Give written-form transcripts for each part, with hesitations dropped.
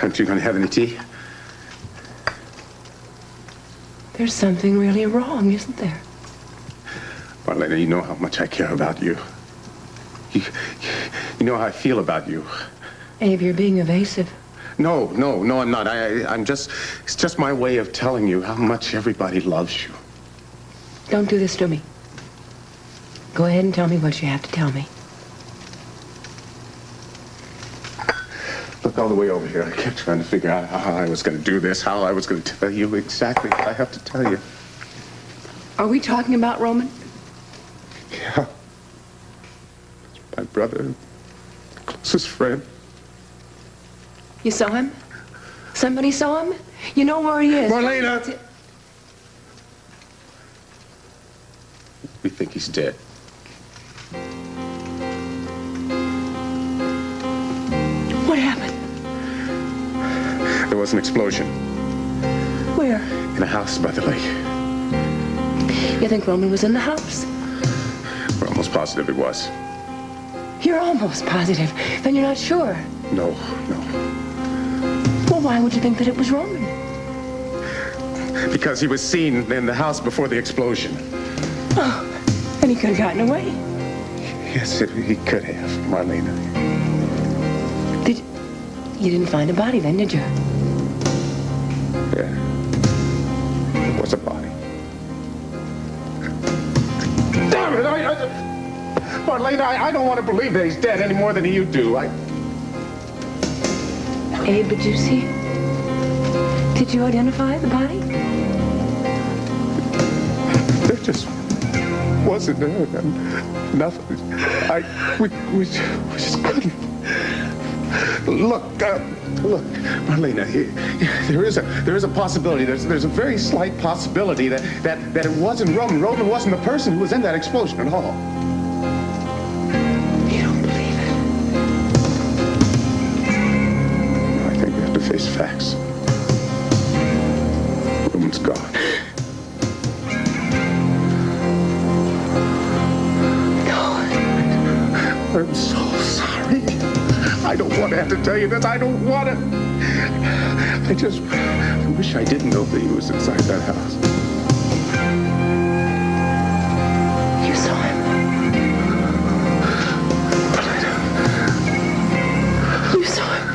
Aren't you going to have any tea? There's something really wrong, isn't there? Marlena, you know how much I care about you. You know how I feel about you. Abe, you're being evasive. No, I'm not. It's just my way of telling you how much everybody loves you. Don't do this to me. Go ahead and tell me what you have to tell me. Look, all the way over here, I kept trying to figure out how I was going to do this, how I was going to tell you exactly what I have to tell you. Are we talking about Roman? Yeah. My brother, closest friend. You saw him? Somebody saw him? You know where he is. Marlena! We think he's dead. What happened? There was an explosion. Where? In a house by the lake. You think Roman was in the house? We're almost positive it was. You're almost positive. Then you're not sure. No. Well, why would you think that it was Roman? Because he was seen in the house before the explosion. Oh, and he could have gotten away. Yes, he could have, Marlena. You didn't find a body then, did you? Yeah. It was a body. Damn it! Marlena, I don't want to believe that he's dead any more than you do. Abe, did you see? Did you identify the body? There just wasn't nothing. We just couldn't. Look, Marlena, there is a possibility. There's a very slight possibility that it wasn't Roman. Roman wasn't the person who was in that explosion at all. You don't believe it? I think we have to face facts. Roman's gone. I'm so sorry. I don't want to have to tell you this. I don't want to. I wish I didn't know that he was inside that house. You saw him. You saw him.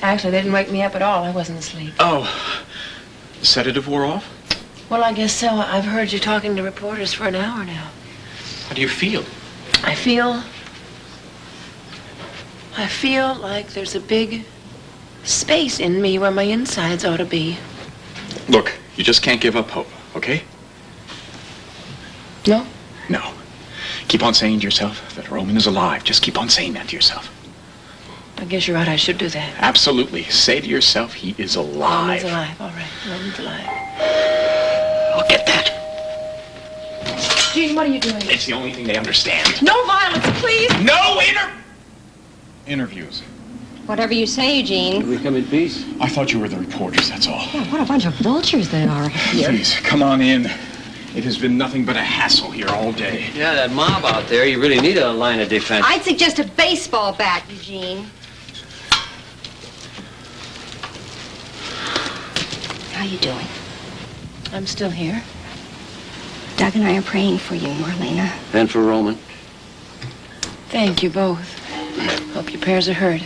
Actually, they didn't wake me up at all. I wasn't asleep. Oh, the sedative wore off? Well, I guess so. I've heard you talking to reporters for an hour now. How do you feel? I feel like there's a big space in me where my insides ought to be. Look, you just can't give up hope, okay? No? No. Keep on saying to yourself that Roman is alive. Just keep on saying that to yourself. I guess you're right. I should do that. Absolutely. Say to yourself, he is alive. Roman's alive. All right. Roman's alive. I'll get that. Gene, what are you doing? It's the only thing they understand. No violence, please. No interviews. Whatever you say, Eugene. We come in peace? I thought you were the reporters, that's all. Yeah, what a bunch of vultures they are here. Please, come on in. It has been nothing but a hassle here all day. Yeah, that mob out there, you really need a line of defense. I'd suggest a baseball bat, Eugene. How you doing? I'm still here. Doug and I are praying for you, Marlena. And for Roman. Thank you both. Hope your prayers are heard.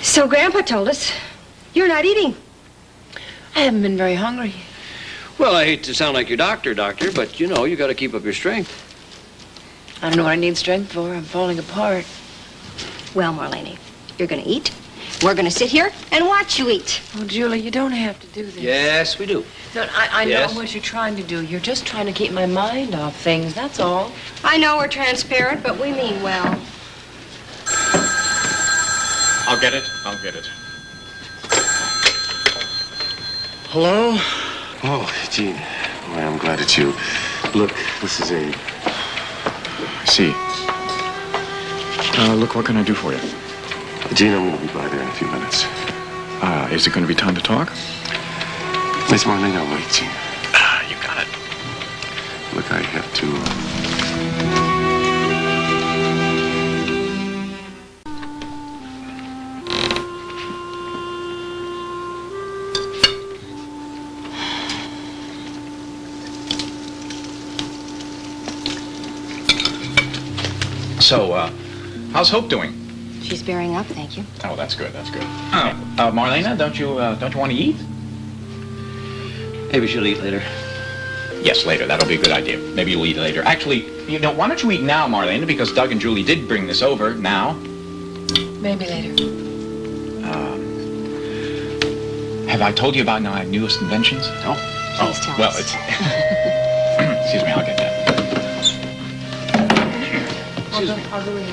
So Grandpa told us you're not eating. I haven't been very hungry. Well, I hate to sound like your doctor, but you know, you got to keep up your strength. I don't know what I need strength for. I'm falling apart. Well, Marlena, you're going to eat. We're going to sit here and watch you eat. Oh, Julie, you don't have to do this. Yes, we do. No, I Yes. know what you're trying to do. You're just trying to keep my mind off things, that's all. I know we're transparent, but we mean well. I'll get it. I'll get it. Hello? Oh, Gene. Boy, I'm glad it's you. Look, this is Abe. I see. Look, what can I do for you? Gene, I'm going to be by there in a few minutes. Is it going to be time to talk? Miss Marlena, I'll wait, Gene. You got it. Look, I have to... So, how's Hope doing? She's bearing up, thank you. Oh, that's good. That's good. Marlena, don't you want to eat? Maybe she'll eat later. Yes, later. That'll be a good idea. Maybe you'll eat later. Actually, you know, why don't you eat now, Marlena? Because Doug and Julie did bring this over now. Maybe later. Have I told you about my newest inventions? No. Please tell well, us. it's. Excuse me. I'll get that. I'll go in.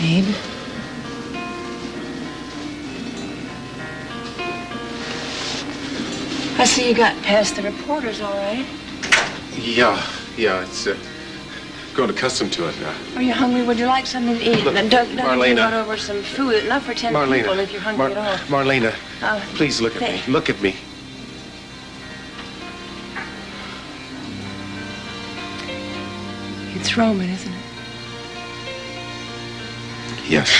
Babe? I see you got past the reporters, all right. Yeah, it's grown accustomed to it now. Are you hungry? Would you like something to eat? Look, Doug Marlena. brought over some food, enough for 10 people if you're hungry at all. Marlena, please look at me. Look at me. It's Roman, isn't it? Yes.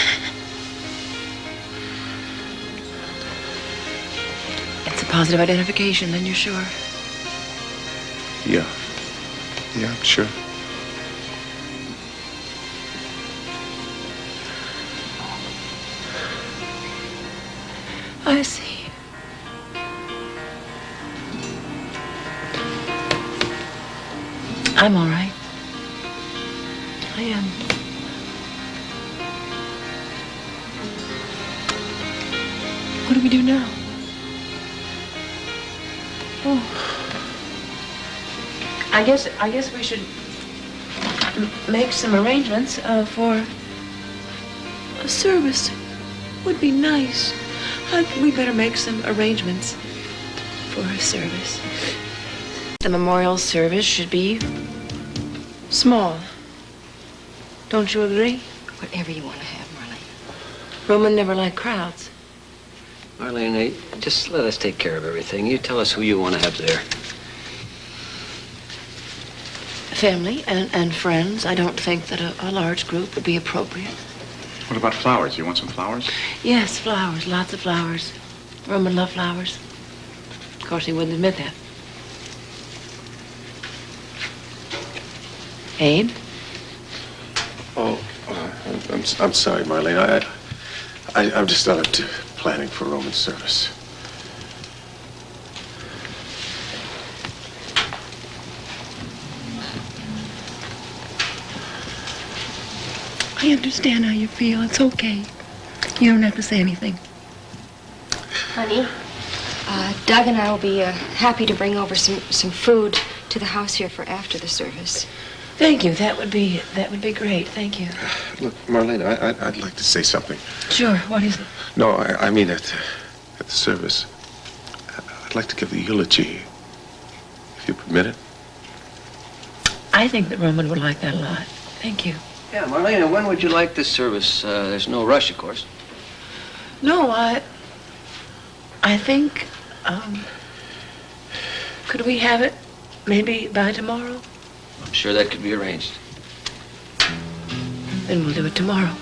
It's a positive identification, then you're sure. Yeah, I'm sure. I see. I'm all right. I am. What do we do now? Oh. I guess we should make some arrangements for a service. Would be nice. We better make some arrangements for a service. The memorial service should be small. Don't you agree? Whatever you want to have, Marlena. Roman never liked crowds. Marlena, just let us take care of everything. You tell us who you want to have there. Family and friends. I don't think that a large group would be appropriate. What about flowers? You want some flowers? Yes, flowers. Lots of flowers. Roman loved flowers. Of course, he wouldn't admit that. Abe? Oh, I'm sorry, Marlena. I'm just not up to planning for Roman service. I understand how you feel. It's okay. You don't have to say anything. Honey, Doug and I will be happy to bring over some food to the house here for after the service. Thank you. That would be great. Thank you. Look, Marlena, I'd like to say something. Sure. What is it? No, I mean at the service. I'd like to give the eulogy, if you permit it. I think that Roman would like that a lot. Thank you. Yeah, Marlena, when would you like this service? There's no rush, of course. No, I think, could we have it maybe by tomorrow? I'm sure that could be arranged. Then we'll do it tomorrow.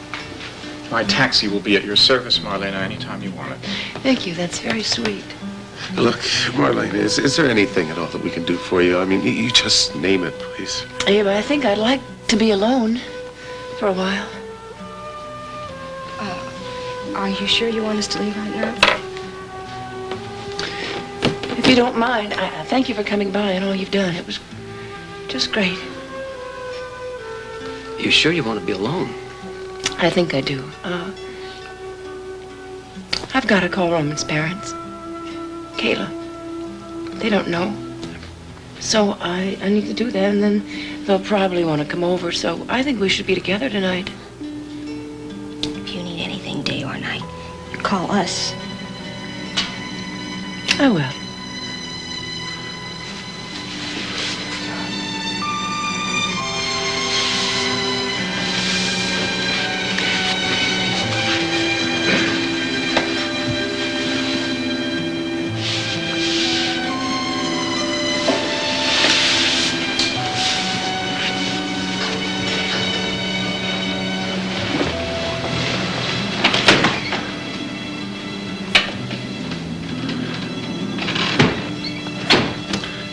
My taxi will be at your service, Marlena, anytime you want it. Thank you. That's very sweet. Look, Marlena, is there anything at all that we can do for you? I mean, you just name it, please. Abe, I think I'd like to be alone for a while. Are you sure you want us to leave right now? If you don't mind, I thank you for coming by and all you've done. It was just great. You sure you want to be alone? I think I do. I've got to call Roman's parents. Kayla. They don't know. So I need to do that, and then they'll probably want to come over, so I think we should be together tonight. If you need anything day or night, call us. I will.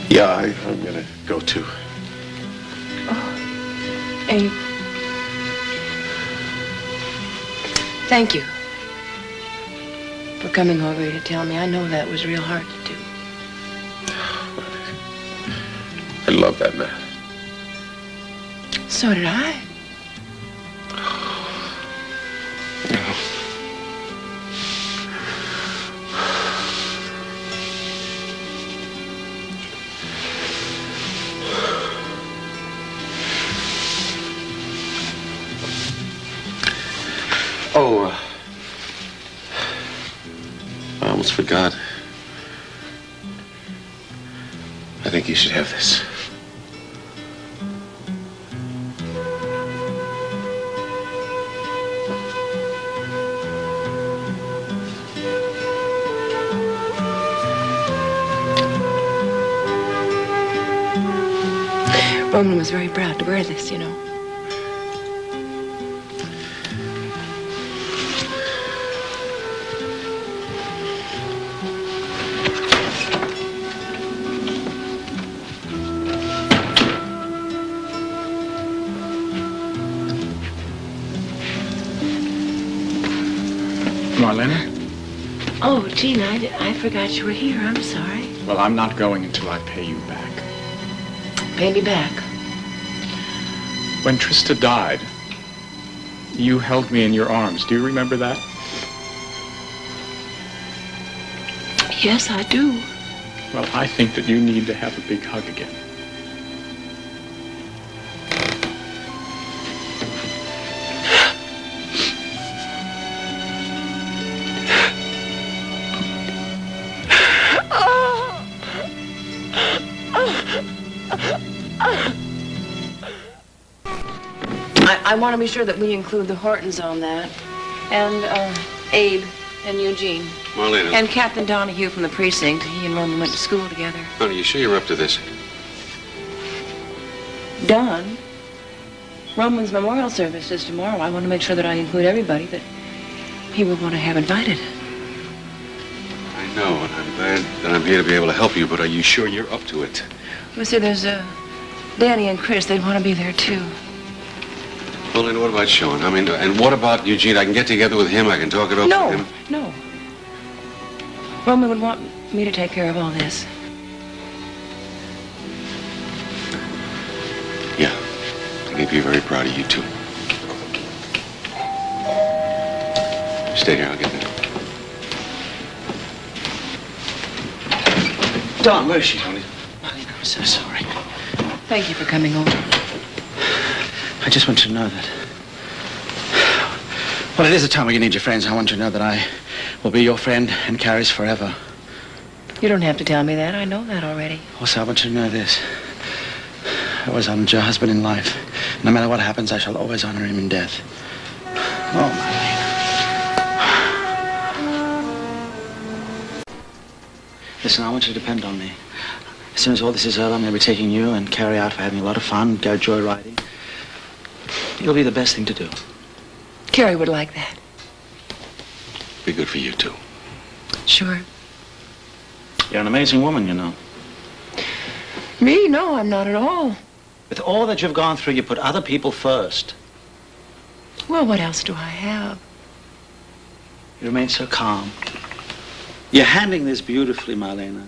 Yeah, I'm gonna go too. Oh, Abe. Thank you for coming over here to tell me. I know that was real hard to do. I love that man. So did I. Oh, I almost forgot. I think you should have this. Roman was very proud to wear this, you know. Marlena? Oh, Gene, I forgot you were here. I'm sorry. Well, I'm not going until I pay you back. Pay me back. When Trista died, you held me in your arms. Do you remember that? Yes, I do. Well, I think that you need to have a big hug again. I want to be sure that we include the Hortons on that. And Abe and Eugene. Marlena. And Captain Donahue from the precinct. He and Roman went to school together. Honey, you sure you're up to this? Don? Roman's memorial service is tomorrow. I want to make sure that I include everybody that he would want to have invited. I know, and I'm glad that I'm here to be able to help you, but are you sure you're up to it? Well, see, there's Danny and Chris. They'd want to be there, too. Well, and what about Sean? I mean, and what about Eugene? I can get together with him. I can talk it over with him. No. Roman would want me to take care of all this. Yeah. I think he'd be very proud of you, too. Stay here. I'll get there. Don, where is she, Tony? Marlena, I'm so sorry. Thank you for coming over. I just want you to know that. Well, it is a time when you need your friends. I want you to know that I will be your friend and Carrie's forever. You don't have to tell me that. I know that already. Also, I want you to know this. I always honored your husband in life. No matter what happens, I shall always honor him in death. Oh, Marlena. Listen, I want you to depend on me. As soon as all this is over, I'm going to be taking you and Carrie out for having a lot of fun, go joyriding. It'll be the best thing to do. Carrie would like that. Be good for you, too. Sure. You're an amazing woman, you know. Me? No, I'm not at all. With all that you've gone through, you put other people first. Well, what else do I have? You remain so calm. You're handling this beautifully, Marlena.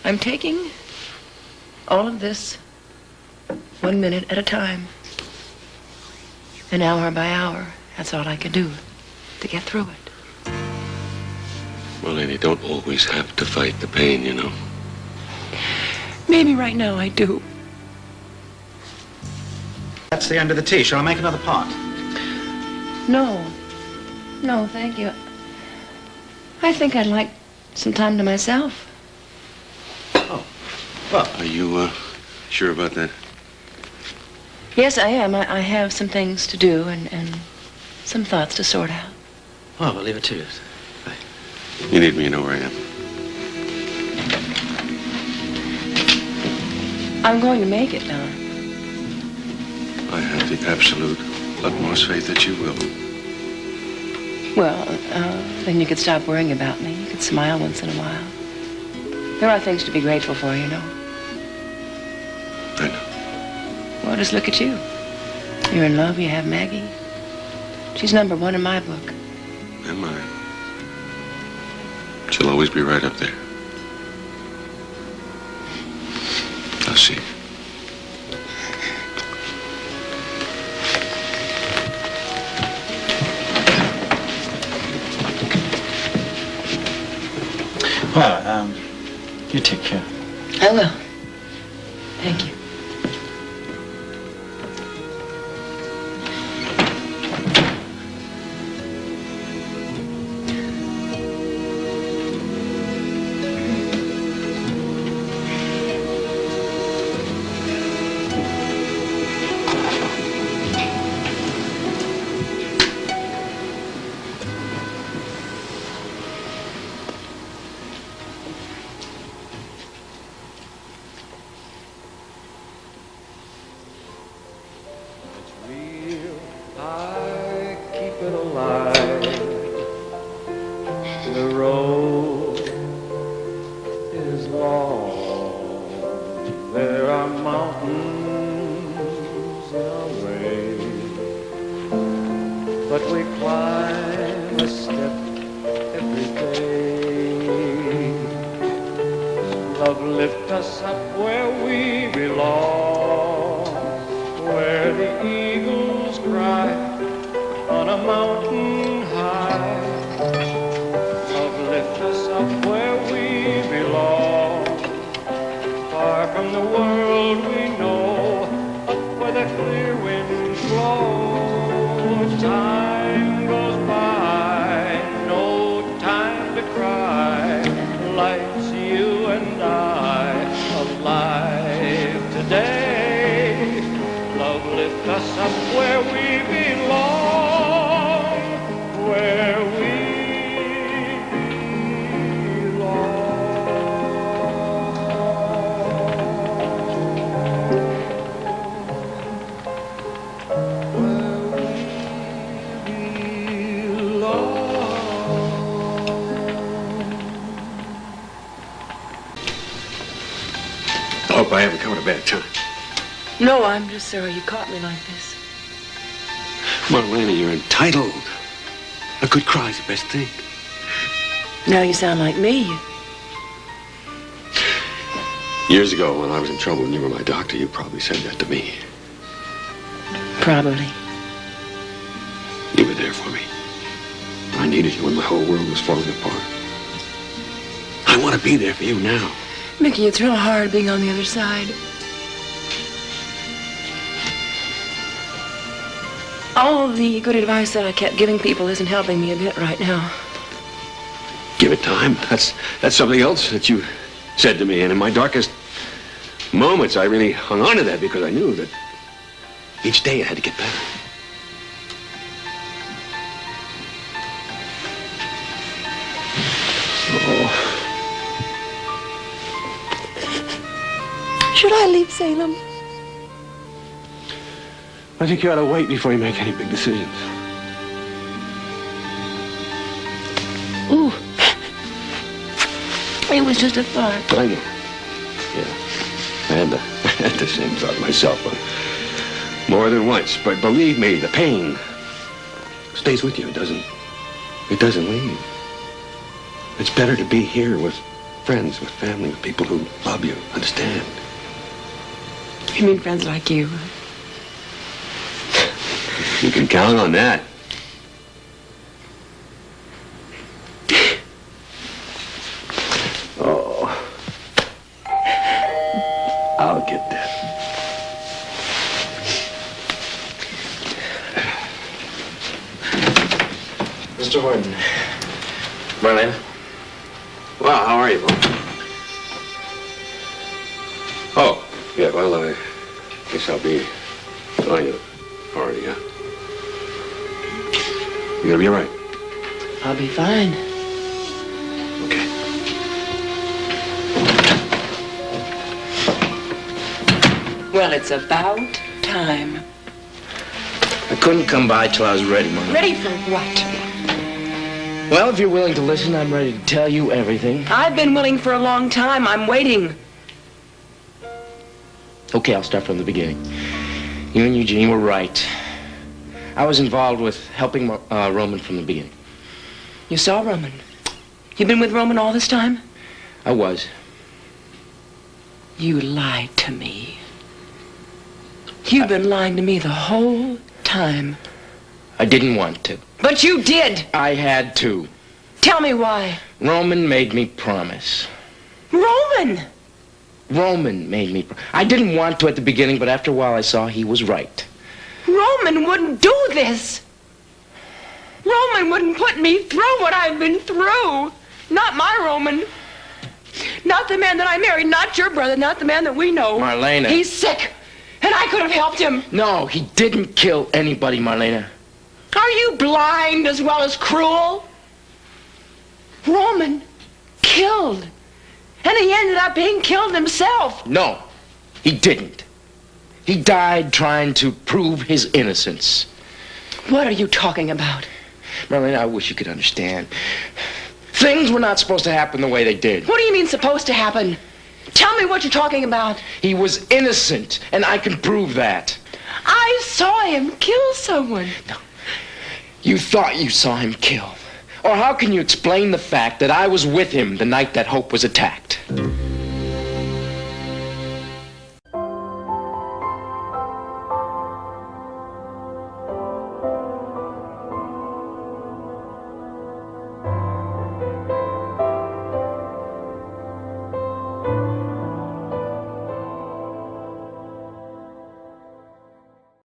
I'm taking all of this 1 minute at a time. And hour by hour. That's all I can do to get through it. Marlena, you don't always have to fight the pain, you know. Maybe right now I do. That's the end of the tea. Shall I make another pot? No. No, thank you. I think I'd like some time to myself. Oh, well. Are you, sure about that? Yes, I am. I have some things to do and some thoughts to sort out. Well, we'll leave it to you. Bye. You need me, you know where I am. I'm going to make it, Don. I have the absolute utmost faith that you will. Well, then you could stop worrying about me. You could smile once in a while. There are things to be grateful for, you know. I know. Well, just look at you. You're in love, you have Maggie. She's #1 in my book. And mine. She'll always be right up there. I'll see. Well, you take care. I will. Thank you. I hope I haven't come at a bad time. No, I'm just sorry you caught me like this. Marlena, you're entitled. A good cry's the best thing. Now you sound like me. Years ago, when I was in trouble and you were my doctor, you probably said that to me. Probably. You were there for me. I needed you when my whole world was falling apart. I want to be there for you now. Mickey, it's real hard being on the other side. All the good advice that I kept giving people isn't helping me a bit right now. Give it time. That's something else that you said to me. And in my darkest moments, I really hung on to that because I knew that each day I had to get better. Oh. Should I leave Salem? I think you ought to wait before you make any big decisions. Ooh. It was just a thought. I know. Yeah. I had the same thought myself more than once. But believe me, the pain stays with you. It doesn't leave. It's better to be here with friends, with family, with people who love you, understand. You mean friends like you? You can count on that. Oh. I'll get that. Mr. Horton. Marlena. Well, how are you, Bob? Oh, yeah, well, I guess I'll be telling you already, yeah? You gonna be all right? I'll be fine. Okay. Well, it's about time. I couldn't come by till I was ready, Marlena. Ready for what? Well, if you're willing to listen, I'm ready to tell you everything. I've been willing for a long time. I'm waiting. Okay, I'll start from the beginning. You and Eugene were right. I was involved with helping Roman from the beginning. You saw Roman. You've been with Roman all this time? I was. You lied to me. You've been lying to me the whole time. I didn't want to. But you did. I had to. Tell me why. Roman made me promise. Roman! Roman made me I didn't want to at the beginning, but after a while I saw he was right. Roman wouldn't do this. Roman wouldn't put me through what I've been through. Not my Roman. Not the man that I married. Not your brother. Not the man that we know. Marlena. He's sick. And I could have helped him. No, he didn't kill anybody, Marlena. Are you blind as well as cruel? Roman killed. And he ended up being killed himself. No, he didn't. He died trying to prove his innocence. What are you talking about? Marlena, I wish you could understand. Things were not supposed to happen the way they did. What do you mean supposed to happen? Tell me what you're talking about. He was innocent, and I can prove that. I saw him kill someone. No. You thought you saw him kill. Or how can you explain the fact that I was with him the night that Hope was attacked?